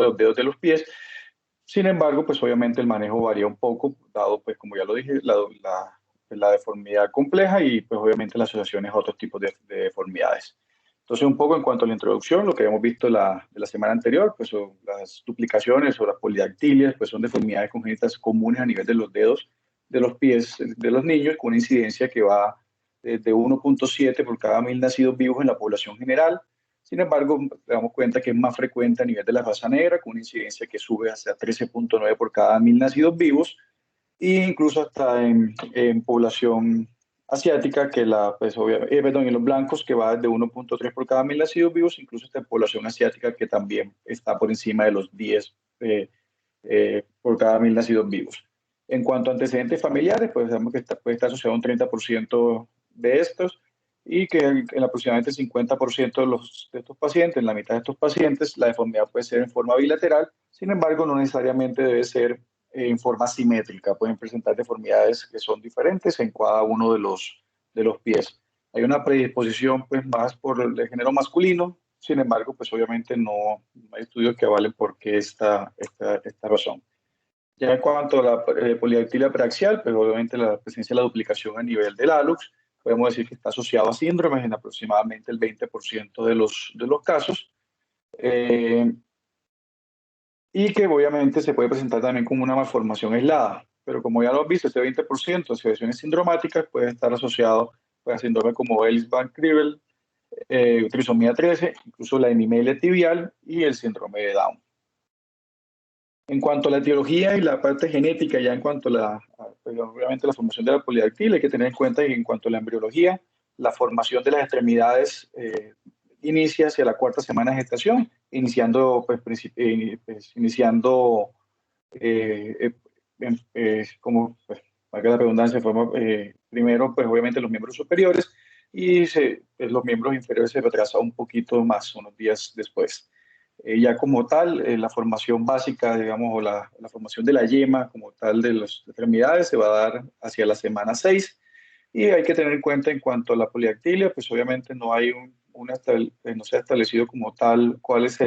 de los dedos de los pies. Sin embargo, pues obviamente el manejo varía un poco, dado, pues como ya lo dije, la deformidad compleja y pues obviamente las asociaciones a otros tipos de deformidades. Entonces, un poco en cuanto a la introducción, lo que habíamos visto de la semana anterior, pues son las duplicaciones o las polidactilias, pues son deformidades congénitas comunes a nivel de los dedos de los pies de los niños, con una incidencia que va de 1,7 por cada 1.000 nacidos vivos en la población general. Sin embargo, nos damos cuenta que es más frecuente a nivel de la raza negra, con una incidencia que sube hasta 13,9 por cada 1.000 nacidos vivos, e incluso hasta en población asiática, que perdón, en los blancos, que va desde 1,3 por cada 1.000 nacidos vivos, incluso hasta en población asiática, que también está por encima de los 10 por cada 1.000 nacidos vivos. En cuanto a antecedentes familiares, pues sabemos que puede estar asociado a un 30% de estos, y que en aproximadamente el 50% de estos pacientes, en la mitad de estos pacientes, la deformidad puede ser en forma bilateral. Sin embargo, no necesariamente debe ser en forma simétrica. Pueden presentar deformidades que son diferentes en cada uno de los pies. Hay una predisposición pues más por el género masculino. Sin embargo, pues obviamente no hay estudios que avalen por qué esta razón. Ya en cuanto a la polidactilia preaxial, pues obviamente la presencia de la duplicación a nivel del hallux, podemos decir que está asociado a síndromes en aproximadamente el 20% de los casos, y que obviamente se puede presentar también como una malformación aislada. Pero como ya lo has visto, este 20% de asociaciones sindromáticas puede estar asociado pues, a síndrome como Ellis-Van Cribel, trisomía 13, incluso la hemimelia tibial y el síndrome de Down. En cuanto a la etiología y la parte genética, ya en cuanto pues, obviamente la formación de la polidactilia, hay que tener en cuenta que en cuanto a la embriología, la formación de las extremidades inicia hacia la 4ª semana de gestación, iniciando, como, pues, valga la redundancia, primero, pues obviamente los miembros superiores, y pues, los miembros inferiores se retrasa un poquito más, unos días después. Ya como tal, la formación básica, digamos, o la formación de la yema como tal de las extremidades se va a dar hacia la semana 6, y hay que tener en cuenta en cuanto a la polidactilia, pues obviamente no hay no se ha establecido como tal cuál es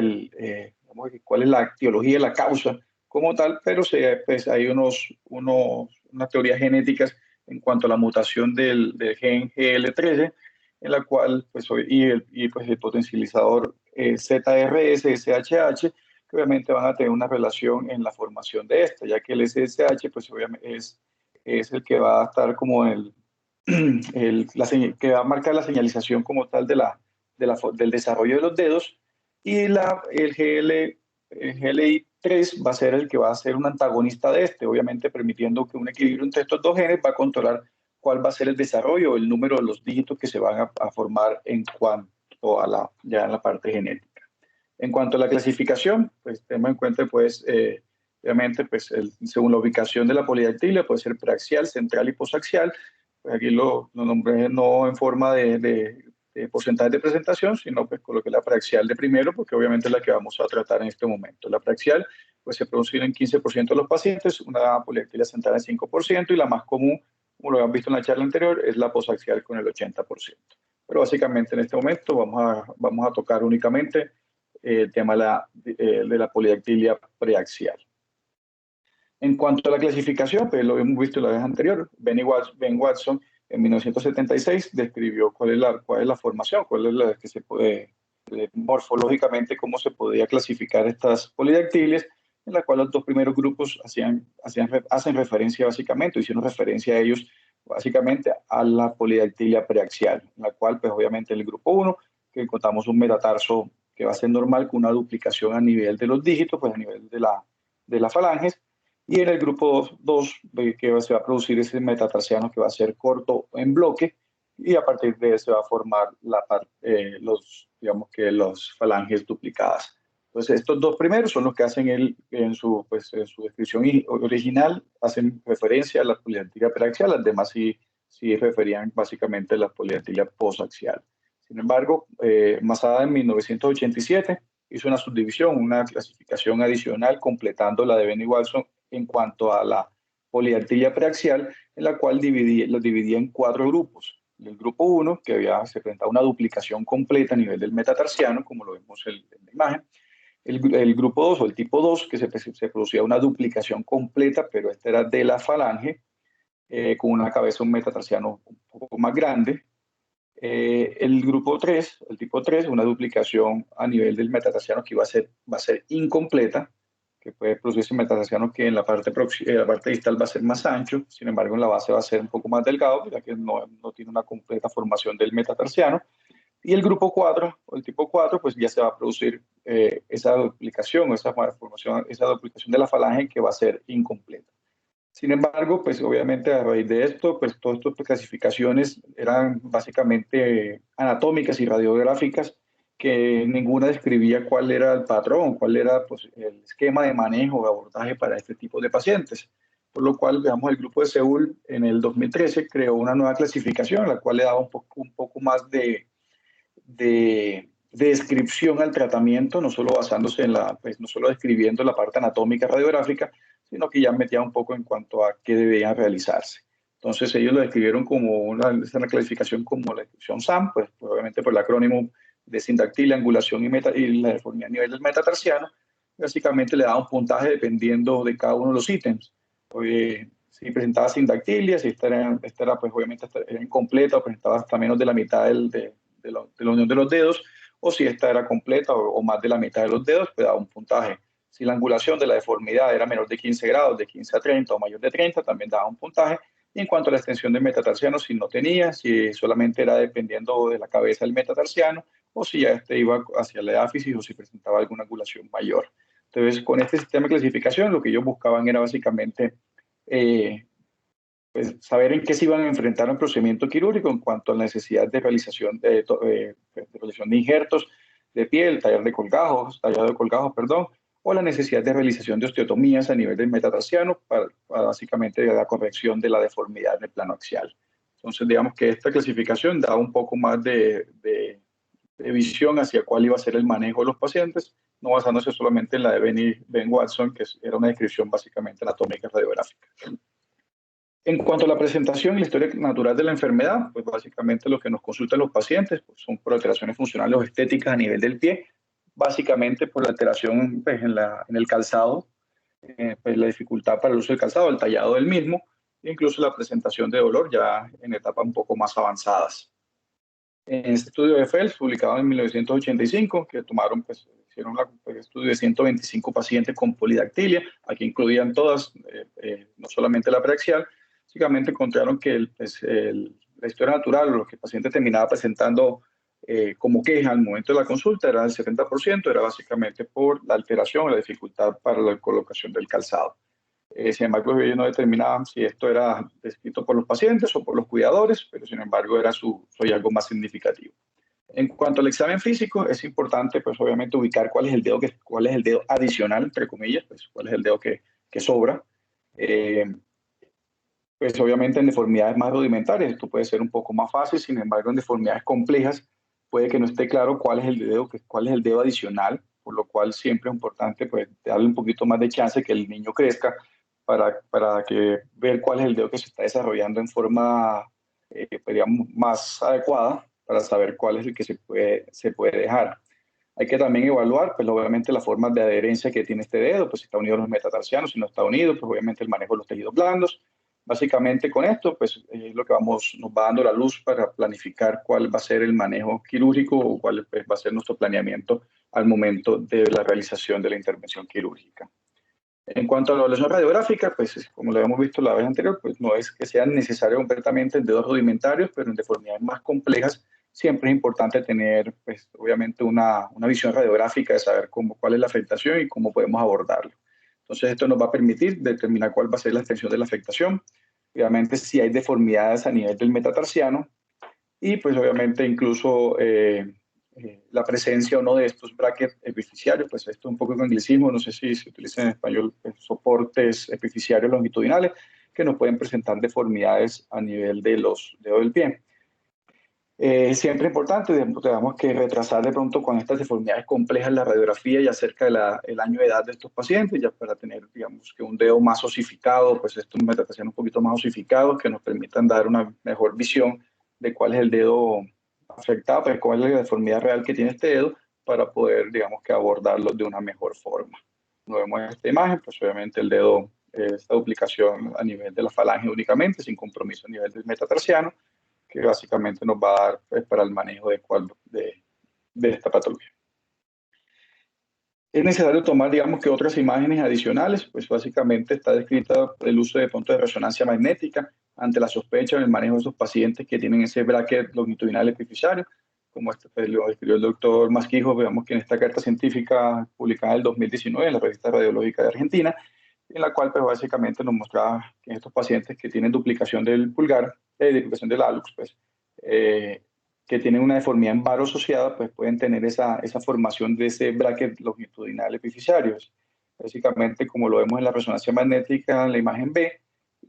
cuál es la etiología, la causa como tal, pero pues hay unas teorías genéticas en cuanto a la mutación del gen GL13, en la cual, pues, pues, el potencializador ZRS, SHH, que obviamente van a tener una relación en la formación de esta, ya que el SSH, pues obviamente es el que va a estar como que va a marcar la señalización como tal del desarrollo de los dedos, y el GLI3 va a ser el que va a ser un antagonista de este, obviamente permitiendo que un equilibrio entre estos dos genes va a controlar cuál va a ser el desarrollo, el número de los dígitos que se van a formar en cuanto a ya en la parte genética. En cuanto a la clasificación, pues tenemos en cuenta, pues, obviamente, pues, según la ubicación de la polidactilia, puede ser preaxial, central y posaxial. Pues aquí lo nombré no en forma de porcentaje de presentación, sino pues coloqué la preaxial de primero, porque obviamente es la que vamos a tratar en este momento. La preaxial, pues se produce en 15% de los pacientes, una polidactilia central en 5%, y la más común, como lo han visto en la charla anterior, es la posaxial con el 80%. Pero básicamente en este momento vamos a tocar únicamente el tema de la polidactilia preaxial. En cuanto a la clasificación, pues lo hemos visto la vez anterior. Ben Watson en 1976 describió cuál es la formación, cuál es la que se puede, morfológicamente, cómo se podía clasificar estas polidactilias, en la cual los dos primeros grupos hacen referencia básicamente, hicieron referencia a ellos básicamente a la polidactilia preaxial, en la cual pues obviamente en el grupo 1, que encontramos un metatarso que va a ser normal con una duplicación a nivel de los dígitos, pues a nivel de las falanges, y en el grupo 2, que se va a producir ese metatarsiano que va a ser corto en bloque, y a partir de eso se va a formar digamos que las falanges duplicadas. Entonces, estos dos primeros son los que hacen en su descripción original, hacen referencia a la polidactilia preaxial, las demás sí referían básicamente a la polidactilia posaxial. Sin embargo, Masada en 1987 hizo una subdivisión, una clasificación adicional, completando la de Benny Watson en cuanto a la polidactilia preaxial, en la cual los dividía en 4 grupos. El grupo 1, que se presentaba una duplicación completa a nivel del metatarsiano, como lo vemos en la imagen. el grupo 2 o el tipo 2, que se producía una duplicación completa, pero esta era de la falange, con una cabeza, un metatarsiano un poco más grande. El grupo 3, el tipo 3, una duplicación a nivel del metatarsiano que va a ser incompleta, que puede producirse metatarsiano que en la parte distal va a ser más ancho, sin embargo en la base va a ser un poco más delgado, ya que no tiene una completa formación del metatarsiano. Y el grupo 4, o el tipo 4, pues ya se va a producir esa duplicación, esa formación, esa duplicación de la falange que va a ser incompleta. Sin embargo, pues obviamente a raíz de esto, pues todas estas clasificaciones eran básicamente anatómicas y radiográficas, que ninguna describía cuál era el patrón, cuál era pues, el esquema de manejo o abordaje para este tipo de pacientes. Por lo cual, veamos, el grupo de Seúl en el 2013 creó una nueva clasificación, la cual le daba un poco más de descripción al tratamiento, no solo basándose en pues, no solo describiendo la parte anatómica radiográfica, sino que ya metía un poco en cuanto a qué debían realizarse. Entonces ellos lo describieron como una clasificación como la descripción SAM, pues obviamente por el acrónimo de sindactilia, angulación y la deformidad a nivel del metatarsiano. Básicamente le daba un puntaje dependiendo de cada uno de los ítems. Si presentaba sindactilia, si esta era pues obviamente era incompleta o presentaba hasta menos de la mitad de la unión de los dedos, o si esta era completa o más de la mitad de los dedos, pues daba un puntaje. Si la angulación de la deformidad era menor de 15 grados, de 15 a 30 o mayor de 30, también daba un puntaje. Y en cuanto a la extensión del metatarsiano, si no tenía, si solamente era dependiendo de la cabeza del metatarsiano, o si ya este iba hacia la diáfisis o si presentaba alguna angulación mayor. Entonces, con este sistema de clasificación, lo que ellos buscaban era básicamente pues, saber en qué se iban a enfrentar a un procedimiento quirúrgico en cuanto a la necesidad de realización de injertos de piel, tallado de colgajos, perdón, o la necesidad de realización de osteotomías a nivel del metatarsiano para básicamente la corrección de la deformidad en el plano axial. Entonces, digamos que esta clasificación da un poco más de visión hacia cuál iba a ser el manejo de los pacientes, no basándose solamente en la de Ben Watson, que era una descripción básicamente anatómica radiográfica. En cuanto a la presentación y la historia natural de la enfermedad, pues básicamente lo que nos consultan los pacientes pues son por alteraciones funcionales o estéticas a nivel del pie, básicamente por la alteración pues, en el calzado, pues, la dificultad para el uso del calzado, el tallado del mismo, e incluso la presentación de dolor ya en etapas un poco más avanzadas. En este estudio de Fels, publicado en 1985, que tomaron, pues, hicieron un estudio de 125 pacientes con polidactilia, aquí incluían todas, no solamente la preaxial, básicamente encontraron que la historia natural, lo que el paciente terminaba presentando como queja al momento de la consulta, era el 70%, era básicamente por la alteración o la dificultad para la colocación del calzado. Sin embargo, ellos no determinaban si esto era descrito por los pacientes o por los cuidadores, pero sin embargo era su hallazgo más significativo. En cuanto al examen físico, es importante, pues obviamente, ubicar cuál es el dedo adicional, entre comillas, pues cuál es el dedo que sobra. Eh, pues obviamente en deformidades más rudimentarias esto puede ser un poco más fácil, sin embargo en deformidades complejas puede que no esté claro cuál es el dedo adicional, por lo cual siempre es importante pues darle un poquito más de chance que el niño crezca para que ver cuál es el dedo que se está desarrollando en forma digamos, más adecuada para saber cuál es el que se puede dejar. Hay que también evaluar, pues obviamente las formas de adherencia que tiene este dedo, pues si está unido a los metatarsianos, si no está unido, pues obviamente el manejo de los tejidos blandos. Básicamente con esto, pues es lo que nos va dando la luz para planificar cuál va a ser el manejo quirúrgico o cuál pues, va a ser nuestro planeamiento al momento de la realización de la intervención quirúrgica. En cuanto a la evaluación radiográfica, pues como lo habíamos visto la vez anterior, pues no es que sea necesario completamente en dedos rudimentarios, pero en deformidades más complejas siempre es importante tener, pues obviamente una visión radiográfica de saber cuál es la afectación y cómo podemos abordarlo. Entonces esto nos va a permitir determinar cuál va a ser la extensión de la afectación, obviamente si hay deformidades a nivel del metatarsiano y pues obviamente incluso la presencia o no de estos brackets epificiarios, pues esto es un poco de anglicismo, no sé si se utiliza en español, pues, soportes epificiarios longitudinales que nos pueden presentar deformidades a nivel de los dedos del pie. Siempre es importante, tenemos que retrasar de pronto con estas deformidades complejas la radiografía ya cerca del año de edad de estos pacientes, ya para tener, digamos, que un dedo más osificado, pues estos metatarsianos un poquito más osificados que nos permitan dar una mejor visión de cuál es el dedo afectado, pues cuál es la deformidad real que tiene este dedo, para poder, digamos que abordarlos de una mejor forma. Como vemos en esta imagen, pues obviamente el dedo, esta duplicación a nivel de la falange únicamente, sin compromiso a nivel del metatarsiano, que básicamente nos va a dar pues, para el manejo de esta patología. Es necesario tomar, digamos que otras imágenes adicionales, pues básicamente está descrita el uso de puntos de resonancia magnética ante la sospecha en el manejo de esos pacientes que tienen ese bracket longitudinal epifisiario, como este pues, lo describió el doctor Masquijo, veamos que en esta carta científica publicada en el 2019 en la revista Radiológica de Argentina, en la cual pues básicamente nos mostraba que estos pacientes que tienen duplicación del pulgar, duplicación del hallux, pues, que tienen una deformidad en varo asociada, pues pueden tener esa formación de ese bracket longitudinal epifisiario. Básicamente, como lo vemos en la resonancia magnética, en la imagen B,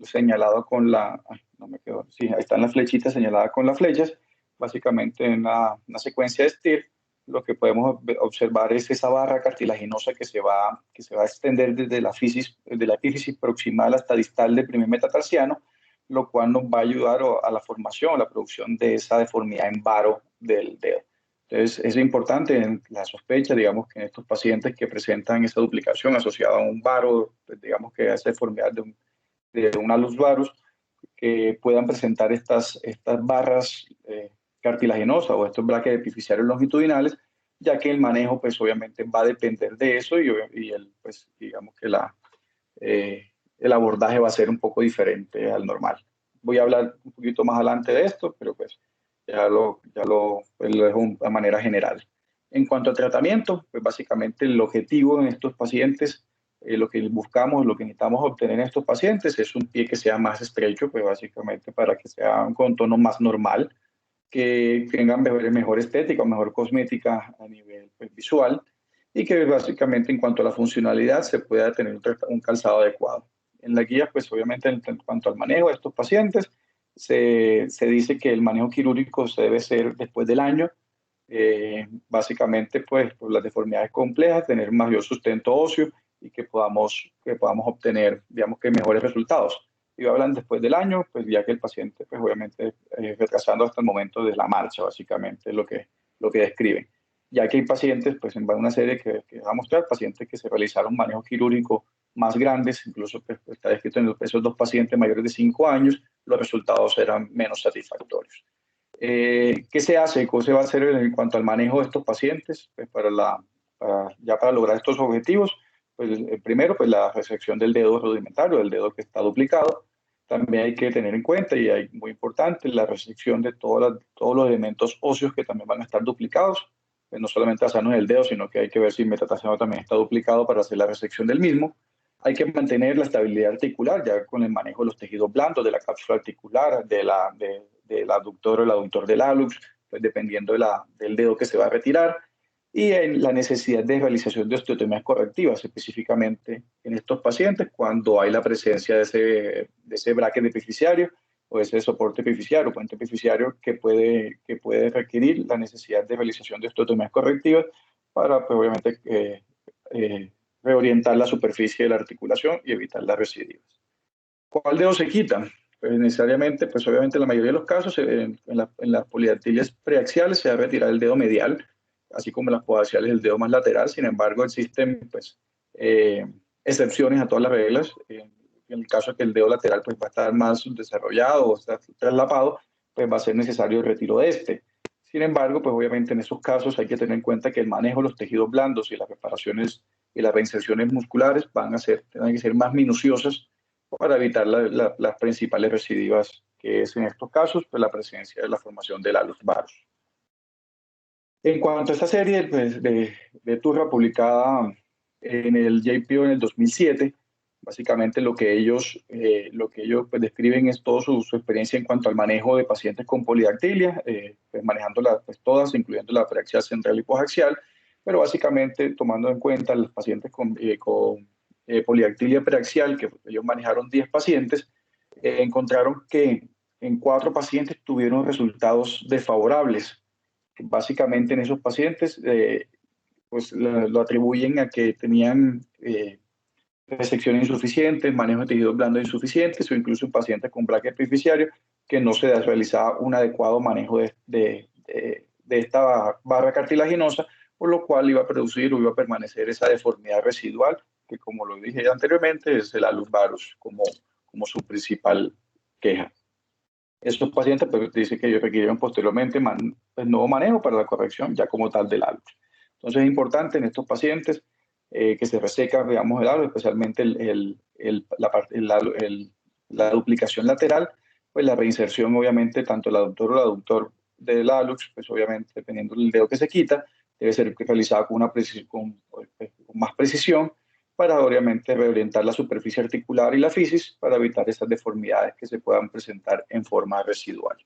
señalado con la, ay, no me quedó, sí, ahí están las flechitas señaladas con las flechas, básicamente en una secuencia de STIR, lo que podemos observar es esa barra cartilaginosa que se va a extender desde la epífisis proximal hasta distal del primer metatarsiano, lo cual nos va a ayudar a la formación, a la producción de esa deformidad en varo del dedo. Entonces, es importante en la sospecha, digamos, que en estos pacientes que presentan esa duplicación asociada a un varo, pues, digamos que a esa deformidad de un hallux varus, que puedan presentar estas barras cartilaginosas o estos brackets epifisiarios longitudinales, ya que el manejo, pues obviamente va a depender de eso y pues, digamos que el abordaje va a ser un poco diferente al normal. Voy a hablar un poquito más adelante de esto, pero pues pues, lo dejo de manera general. En cuanto al tratamiento, pues básicamente el objetivo en estos pacientes, lo que buscamos, lo que necesitamos obtener en estos pacientes es un pie que sea más estrecho, pues básicamente para que sea un contorno más normal, que tengan mejor estética o mejor cosmética a nivel pues, visual y que básicamente en cuanto a la funcionalidad se pueda tener un calzado adecuado. En la guía, pues obviamente en cuanto al manejo de estos pacientes, se dice que el manejo quirúrgico se debe hacer después del año, básicamente pues por las deformidades complejas, tener mayor sustento óseo y que podamos obtener, digamos que mejores resultados. Y hablan después del año, pues ya que el paciente, pues obviamente retrasando hasta el momento de la marcha, básicamente es lo que describen. Ya que hay pacientes, pues en una serie que va a mostrar, pacientes que se realizaron manejo quirúrgico más grandes, incluso pues, está descrito en esos dos pacientes mayores de 5 años, los resultados eran menos satisfactorios. ¿Qué se hace? ¿Cómo se va a hacer en cuanto al manejo de estos pacientes? Pues ya para lograr estos objetivos, pues primero pues la resección del dedo rudimentario, del dedo que está duplicado. También hay que tener en cuenta, y hay muy importante, la resección de todos los elementos óseos que también van a estar duplicados. Pues no solamente hacernos el dedo, sino que hay que ver si el metatarsiano también está duplicado para hacer la resección del mismo. Hay que mantener la estabilidad articular, ya con el manejo de los tejidos blandos, de la cápsula articular, del aductor o el aductor del hallux, pues dependiendo del dedo que se va a retirar, y en la necesidad de realización de osteotomías correctivas, específicamente en estos pacientes, cuando hay la presencia de ese bracket epifisiario o ese soporte epifisiario, puente epifisiario, que puede requerir la necesidad de realización de osteotomías correctivas para, pues, obviamente, reorientar la superficie de la articulación y evitar las recidivas. ¿Cuál dedo se quita? Pues necesariamente, pues obviamente en la mayoría de los casos, en las polidactilias preaxiales se va a retirar el dedo medial, así como en las podaxiales el dedo más lateral. Sin embargo, existen pues, excepciones a todas las reglas. En el caso de que el dedo lateral pues, va a estar más desarrollado o está traslapado, pues va a ser necesario el retiro de este. Sin embargo, pues obviamente en esos casos hay que tener en cuenta que el manejo de los tejidos blandos y las reparaciones y las reinserciones musculares tienen que ser más minuciosas para evitar las principales recidivas, que es en estos casos pues, la presencia de la formación del hallux varus. En cuanto a esta serie pues, de Turra publicada en el JPO en el 2007, básicamente lo que ellos pues, describen es toda su experiencia en cuanto al manejo de pacientes con polidactilia, pues, manejándolas pues, todas, incluyendo la preaxial central y posaxial, pero básicamente tomando en cuenta los pacientes con polidactilia preaxial, que ellos manejaron 10 pacientes, encontraron que en 4 pacientes tuvieron resultados desfavorables. Básicamente en esos pacientes pues lo atribuyen a que tenían resecciones insuficientes, manejo de tejidos blandos insuficientes o incluso en pacientes con bracket epifisiario que no se realizaba un adecuado manejo de esta barra cartilaginosa, por lo cual iba a producir o iba a permanecer esa deformidad residual, que como lo dije anteriormente, es el alus varus como su principal queja. Estos pacientes pues, dicen que requirieron posteriormente pues, nuevo manejo para la corrección ya como tal del alus. Entonces es importante en estos pacientes que se reseca, digamos, el alus, especialmente la duplicación lateral, pues la reinserción obviamente tanto el aductor o el aductor del alux, pues obviamente dependiendo del dedo que se quita, debe ser realizada con más precisión para obviamente reorientar la superficie articular y la fisis para evitar esas deformidades que se puedan presentar en forma residual.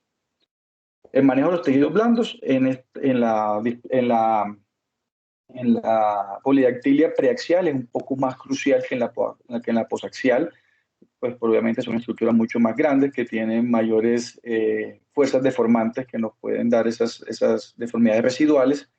El manejo de los tejidos blandos en la polidactilia preaxial es un poco más crucial que en la posaxial, pues obviamente son estructuras mucho más grandes que tienen mayores fuerzas deformantes que nos pueden dar esas deformidades residuales,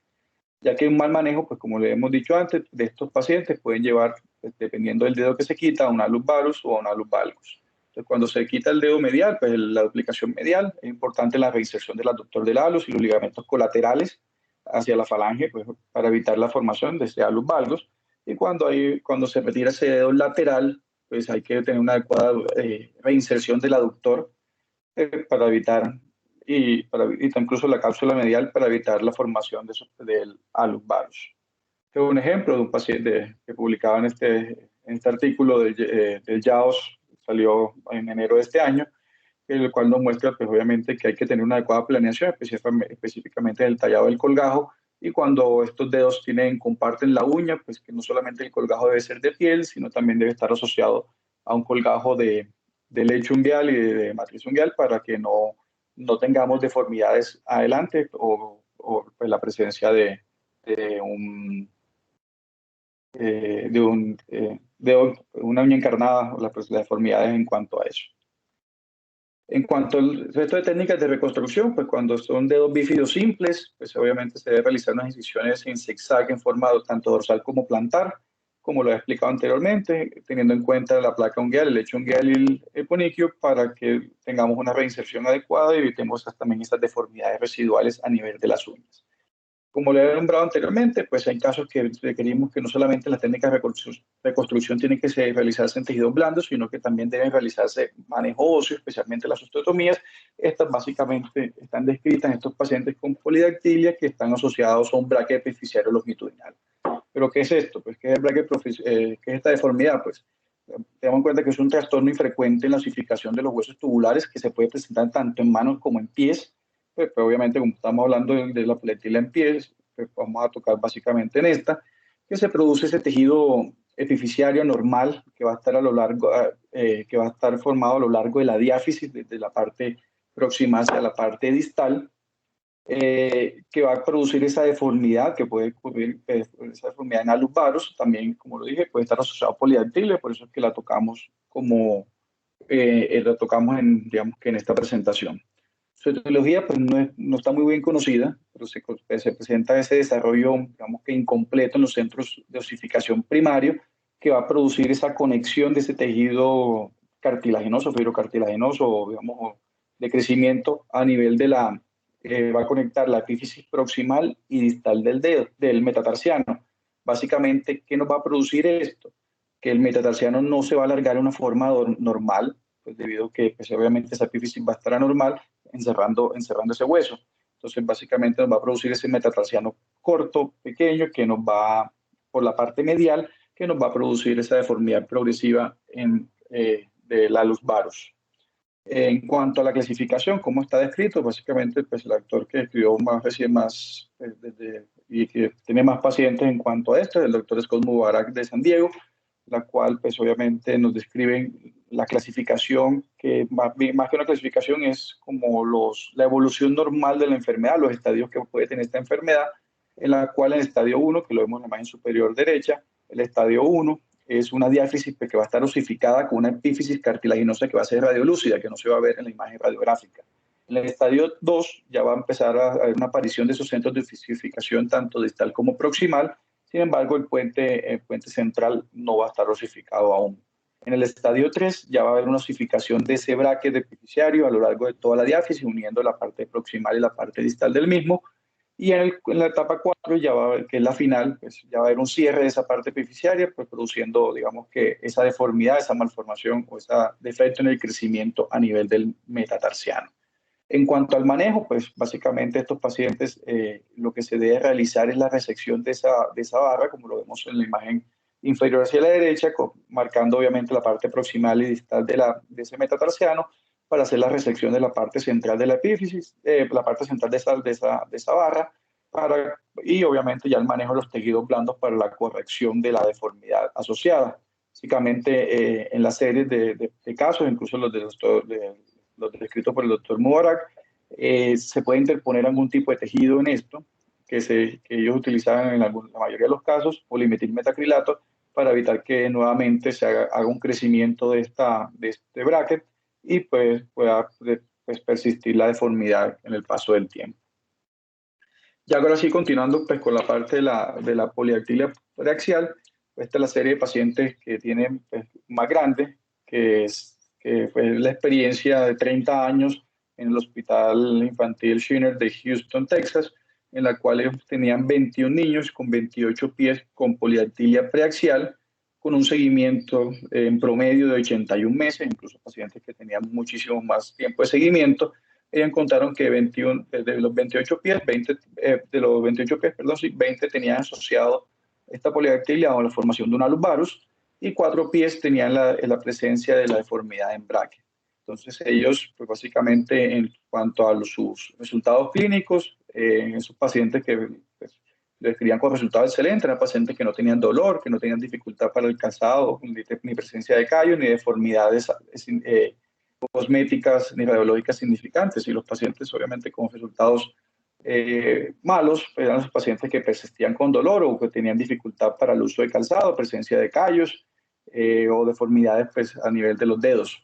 ya que un mal manejo, pues como le hemos dicho antes, de estos pacientes pueden llevar, pues, dependiendo del dedo que se quita, a un alus varus o a un alus valgus. Entonces, cuando se quita el dedo medial, pues la duplicación medial, es importante la reinserción del aductor del alus y los ligamentos colaterales hacia la falange, pues, para evitar la formación de este alus valgus. Y cuando se retira ese dedo lateral, pues hay que tener una adecuada reinserción del aductor para evitar incluso la cápsula medial para evitar la formación del alus varus. Este es un ejemplo de un paciente que publicaba en este artículo del JAOS, salió en enero de este año, en el cual nos muestra, pues obviamente, que hay que tener una adecuada planeación, específicamente en el tallado del colgajo, y cuando estos dedos comparten la uña, pues que no solamente el colgajo debe ser de piel, sino también debe estar asociado a un colgajo de lecho ungueal y de matriz ungueal para que no tengamos deformidades adelante pues, la presencia de un de una uña encarnada o las deformidades en cuanto a eso. En cuanto al resto de técnicas de reconstrucción, pues cuando son dedos bífidos simples, pues obviamente se debe realizar unas incisiones en zigzag en forma tanto dorsal como plantar, como lo he explicado anteriormente, teniendo en cuenta la placa ungueal, el lecho ungueal y el poniquio para que tengamos una reinserción adecuada y evitemos también estas deformidades residuales a nivel de las uñas. Como le he nombrado anteriormente, pues hay casos que requerimos que no solamente las técnicas de reconstrucción tienen que realizarse en tejidos blandos, sino que también deben realizarse manejo óseo, especialmente las osteotomías. Estas básicamente están descritas en estos pacientes con polidactilia que están asociados a un braque epificiario longitudinal. ¿Pero qué es esto? Pues, ¿qué es, qué es esta deformidad? Pues tenemos en cuenta que es un trastorno infrecuente en la osificación de los huesos tubulares que se puede presentar tanto en manos como en pies. Pues obviamente, como estamos hablando de la polidactilia en pies, pues vamos a tocar básicamente en esta, que se produce ese tejido epificiario normal que va a estar que va a estar formado a lo largo de la diáfisis, desde la parte próxima hacia la parte distal, que va a producir esa deformidad que puede ocurrir, esa deformidad en alus varus, también, como lo dije, puede estar asociado a polidactilia, por eso es que la tocamos digamos que en esta presentación. Su etiología pues, no está muy bien conocida, pero se presenta ese desarrollo, digamos que incompleto en los centros de osificación primario, que va a producir esa conexión de ese tejido cartilaginoso, fibrocartilaginoso, digamos, de crecimiento a nivel va a conectar la epífisis proximal y distal del dedo, del metatarsiano. Básicamente, ¿qué nos va a producir esto? Que el metatarsiano no se va a alargar de una forma normal, pues debido a que pues, obviamente esa epífisis va a estar anormal, encerrando ese hueso. Entonces, básicamente nos va a producir ese metatarsiano corto, pequeño, que nos va, por la parte medial, que nos va a producir esa deformidad progresiva del alus varus. En cuanto a la clasificación, ¿cómo está descrito? Básicamente, pues el autor que escribió y que tiene más pacientes en cuanto a esto, el doctor Scott Mubarak de San Diego, la cual pues obviamente nos describe la clasificación, que más que una clasificación es como la evolución normal de la enfermedad, los estadios que puede tener esta enfermedad, en la cual en el estadio 1, que lo vemos en la imagen superior derecha, el estadio 1 es una diáfisis que va a estar osificada con una epífisis cartilaginosa que va a ser radiolúcida, que no se va a ver en la imagen radiográfica. En el estadio 2 ya va a empezar a haber una aparición de esos centros de osificación tanto distal como proximal. Sin embargo, el puente central no va a estar osificado aún. En el estadio 3 ya va a haber una osificación de ese braque de epificiario a lo largo de toda la diáfisis, uniendo la parte proximal y la parte distal del mismo. Y en la etapa 4, ya va a haber, que es la final, pues ya va a haber un cierre de esa parte epificiaria, pues produciendo, digamos, que esa deformidad, esa malformación o ese defecto en el crecimiento a nivel del metatarsiano. En cuanto al manejo, pues básicamente estos pacientes lo que se debe realizar es la resección de esa barra, como lo vemos en la imagen inferior hacia la derecha, marcando obviamente la parte proximal y distal de ese metatarsiano, para hacer la resección de la parte central de la epífisis, la parte central de esa barra, y obviamente ya el manejo de los tejidos blandos para la corrección de la deformidad asociada. Básicamente en las series de casos, incluso los descritos por el doctor Mubarak, se puede interponer algún tipo de tejido en esto, que ellos utilizaban en la mayoría de los casos, polimetilmetacrilato, para evitar que nuevamente se haga un crecimiento de este bracket y pues pueda pues, persistir la deformidad en el paso del tiempo. Ya ahora sí, continuando pues, con la parte de la polidactilia preaxial, esta es la serie de pacientes que tienen pues, más grande, que fue la experiencia de 30 años en el Hospital Infantil Shinner de Houston, Texas, en la cual ellos tenían 21 niños con 28 pies con polidactilia preaxial, con un seguimiento en promedio de 81 meses, incluso pacientes que tenían muchísimo más tiempo de seguimiento. Ellos encontraron que 21, de los 28 pies, 20, de los 28 pies, perdón, sí, 20 tenían asociado esta polidactilia o la formación de un alus varus, y 4 pies tenían la presencia de la deformidad en braque. Entonces ellos, pues básicamente en cuanto a sus resultados clínicos, esos pacientes que pues, describían con resultados excelentes, eran pacientes que no tenían dolor, que no tenían dificultad para el calzado, ni presencia de callos, ni deformidades cosméticas, ni radiológicas significantes. Y los pacientes, obviamente, con resultados malos, eran los pacientes que persistían con dolor o que tenían dificultad para el uso de calzado, presencia de callos o deformidades pues, a nivel de los dedos.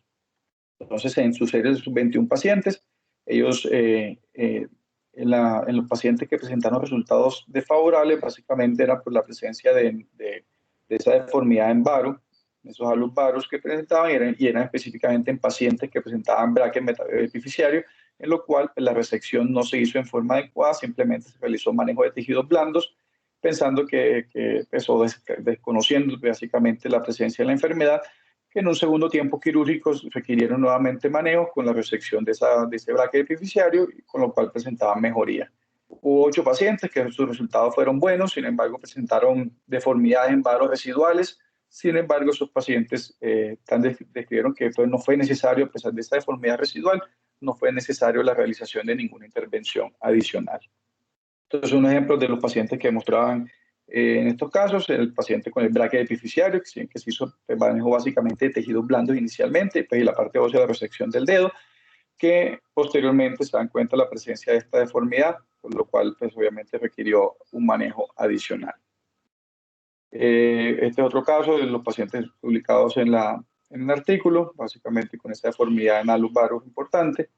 Entonces, en su serie de sus 21 pacientes, ellos, en los pacientes que presentaron resultados desfavorables, básicamente era por la presencia de esa deformidad en varo, esos alus varus que presentaban, y eran específicamente en pacientes que presentaban braque epifisiario, en lo cual pues, la resección no se hizo en forma adecuada, simplemente se realizó manejo de tejidos blandos, pensando o desconociendo básicamente la presencia de la enfermedad, que en un segundo tiempo quirúrgico requirieron nuevamente manejo con la resección de ese braque epifisiario, con lo cual presentaban mejoría. Hubo 8 pacientes que sus resultados fueron buenos, sin embargo presentaron deformidades en varos residuales. Sin embargo, esos pacientes describieron que no fue necesario, a pesar de esa deformidad residual, no fue necesario la realización de ninguna intervención adicional. Entonces, un ejemplo de los pacientes que mostraban en estos casos, el paciente con el braque epifisiario, que se hizo manejo básicamente de tejidos blandos inicialmente, pues, y la parte ósea de la resección del dedo, que posteriormente se dan cuenta de la presencia de esta deformidad, por lo cual pues, obviamente requirió un manejo adicional. Este es otro caso de los pacientes publicados en un artículo, básicamente con esa deformidad en alus varus importante,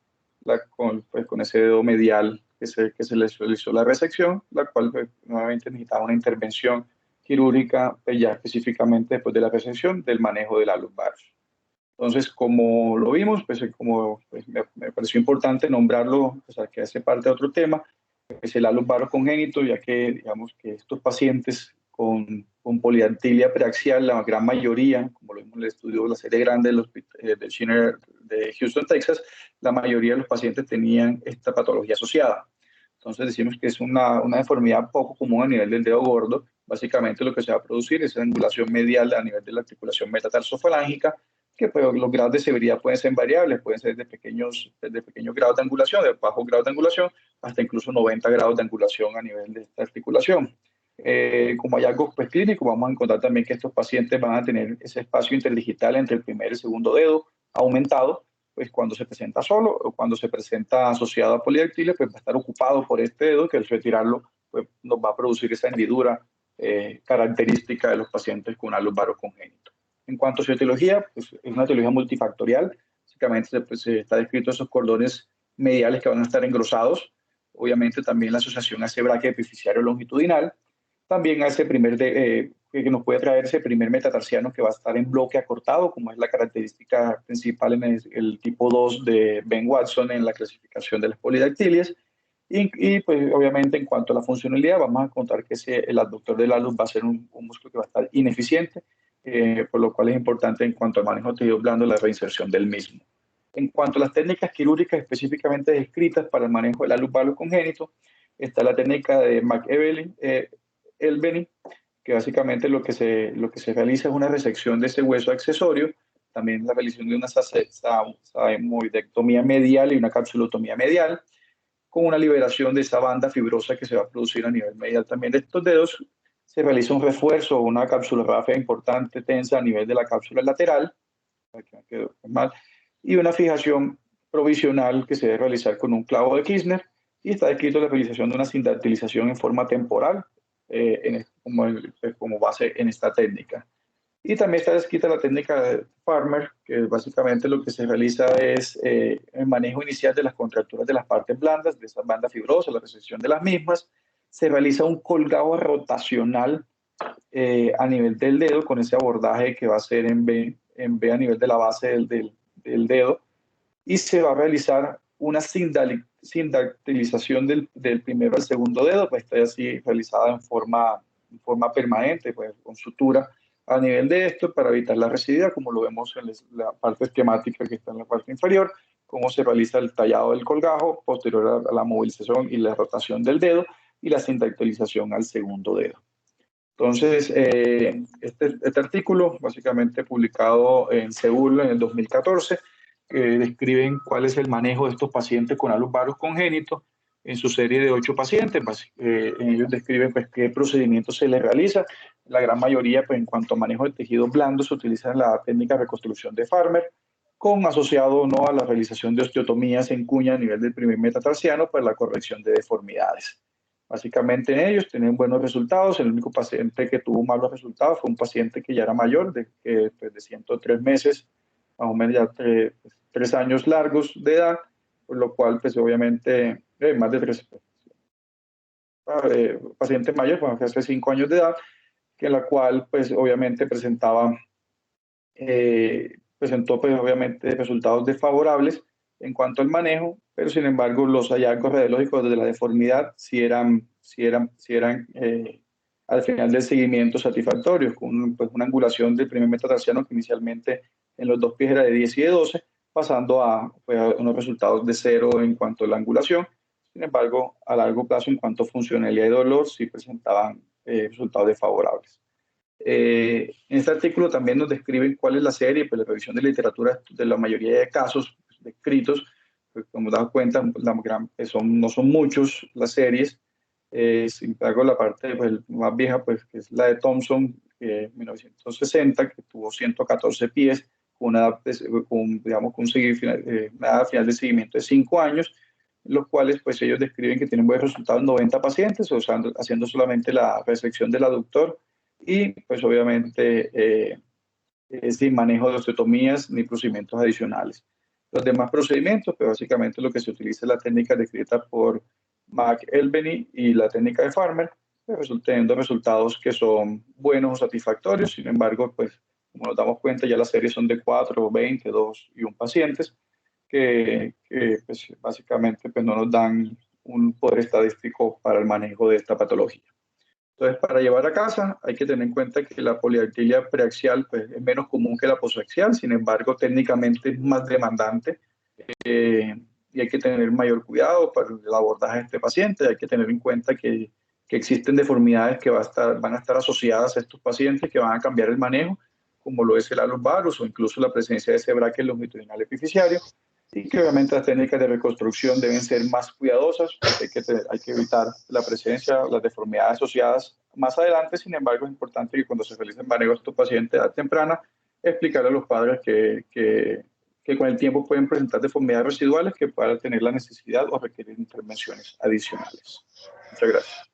con ese dedo medial que se les realizó la resección, la cual pues, nuevamente necesitaba una intervención quirúrgica pues, ya específicamente después de la resección del manejo del alus varus. Entonces, como lo vimos, pues, me pareció importante nombrarlo, o sea, que hace parte de otro tema, es el alus varus congénito, ya que digamos que estos pacientes con polidactilia preaxial, la gran mayoría, como lo vimos en el estudio, la serie grande del Shinner de Houston, Texas, la mayoría de los pacientes tenían esta patología asociada. Entonces decimos que es una deformidad poco común a nivel del dedo gordo. Básicamente lo que se va a producir es angulación medial a nivel de la articulación metatarsofalángica, que pues, los grados de severidad pueden ser variables, pueden ser desde pequeños grados de angulación, de bajos grados de angulación, hasta incluso 90 grados de angulación a nivel de esta articulación. Como hallazgo pues, clínico, vamos a encontrar también que estos pacientes van a tener ese espacio interdigital entre el primer y el segundo dedo aumentado, pues cuando se presenta solo o cuando se presenta asociado a polidactilia, pues va a estar ocupado por este dedo, que al retirarlo pues, nos va a producir esa hendidura característica de los pacientes con alus varus congénito. En cuanto a su etiología, pues es una etiología multifactorial. Básicamente pues, está descrito esos cordones mediales que van a estar engrosados. Obviamente también la asociación a ese braque epifisiario longitudinal. También a ese que nos puede traer ese primer metatarsiano que va a estar en bloque acortado, como es la característica principal en el tipo 2 de Ben Watson en la clasificación de las polidactilias. Y pues obviamente en cuanto a la funcionalidad, vamos a contar que el adductor del alus va a ser un músculo que va a estar ineficiente, por lo cual es importante en cuanto al manejo de tejidos blandos la reinserción del mismo. En cuanto a las técnicas quirúrgicas específicamente descritas para el manejo del alus valgus congénito, está la técnica de McElveny, que básicamente lo que se realiza es una resección de ese hueso accesorio, también la realización de una samoidectomía medial y una capsulotomía medial, con una liberación de esa banda fibrosa que se va a producir a nivel medial también de estos dedos. Se realiza un refuerzo, una cápsula ráfida importante, tensa a nivel de la cápsula lateral, y una fijación provisional que se debe realizar con un clavo de Kirchner, y está descrito la realización de una sindactilización en forma temporal como base en esta técnica. Y también está descrita la técnica de Farmer, que básicamente lo que se realiza es el manejo inicial de las contracturas de las partes blandas, de esas bandas fibrosas, la resección de las mismas. Se realiza un colgado rotacional a nivel del dedo con ese abordaje que va a ser en B a nivel de la base del dedo. Y se va a realizar una sindactilización del primero al segundo dedo, pues está así realizada en forma permanente, pues con sutura a nivel de esto para evitar la residuidad, como lo vemos en la parte esquemática que está en la parte inferior, cómo se realiza el tallado del colgajo posterior a la movilización y la rotación del dedo y la sindactilización al segundo dedo. Entonces, este artículo, básicamente publicado en Seúl en el 2014, describen cuál es el manejo de estos pacientes con alus valgus congénitos en su serie de 8 pacientes. Ellos describen pues, qué procedimientos se les realiza. La gran mayoría, pues, en cuanto a manejo de tejidos blandos, se utiliza la técnica de reconstrucción de Farmer, con asociado no a la realización de osteotomías en cuña a nivel del primer metatarsiano para la corrección de deformidades. Básicamente en ellos tienen buenos resultados. El único paciente que tuvo malos resultados fue un paciente que ya era mayor, de 103 meses, más o menos ya 3 años largos de edad, por lo cual, pues obviamente, más de 3 paciente mayor, bueno, hace 5 años de edad, que la cual, pues obviamente presentó, pues obviamente, resultados desfavorables en cuanto al manejo, pero sin embargo los hallazgos radiológicos de la deformidad sí eran al final del seguimiento satisfactorios, con pues, una angulación del primer metatarsiano que inicialmente en los 2 pies era de 10 y de 12, pasando pues, a unos resultados de 0 en cuanto a la angulación. Sin embargo, a largo plazo, en cuanto a funcionalidad y dolor, sí presentaban resultados desfavorables. En este artículo también nos describen cuál es la serie, pues la revisión de literatura de la mayoría de casos descritos, pues, como damos cuenta, no son muchos las series. Sin embargo, la parte pues, más vieja, pues, que es la de Thompson, 1960, que tuvo 114 pies, con una edad final de seguimiento de 5 años, los cuales pues ellos describen que tienen buenos resultados en 90 pacientes, haciendo solamente la resección del aductor y pues obviamente sin manejo de osteotomías ni procedimientos adicionales. Los demás procedimientos, pues básicamente lo que se utiliza es la técnica descrita por McElveny y la técnica de Farmer, pues teniendo resultados que son buenos o satisfactorios. Sin embargo, pues como nos damos cuenta, ya las series son de 4, 20, 2 y 1 pacientes, que pues, básicamente pues, no nos dan un poder estadístico para el manejo de esta patología. Entonces, para llevar a casa hay que tener en cuenta que la poliartiria preaxial pues, es menos común que la posaxial, sin embargo, técnicamente es más demandante y hay que tener mayor cuidado para el abordaje de este paciente. Hay que tener en cuenta que existen deformidades que van a estar asociadas a estos pacientes que van a cambiar el manejo, como lo es el alus valgus o incluso la presencia de ese braque longitudinal epicifiario, y que obviamente las técnicas de reconstrucción deben ser más cuidadosas, porque hay que evitar la presencia, las deformidades asociadas más adelante. Sin embargo, es importante que cuando se realice el manejo de estos pacientes a edad temprana, explicarle a los padres que con el tiempo pueden presentar deformidades residuales que puedan tener la necesidad o requerir intervenciones adicionales. Muchas gracias.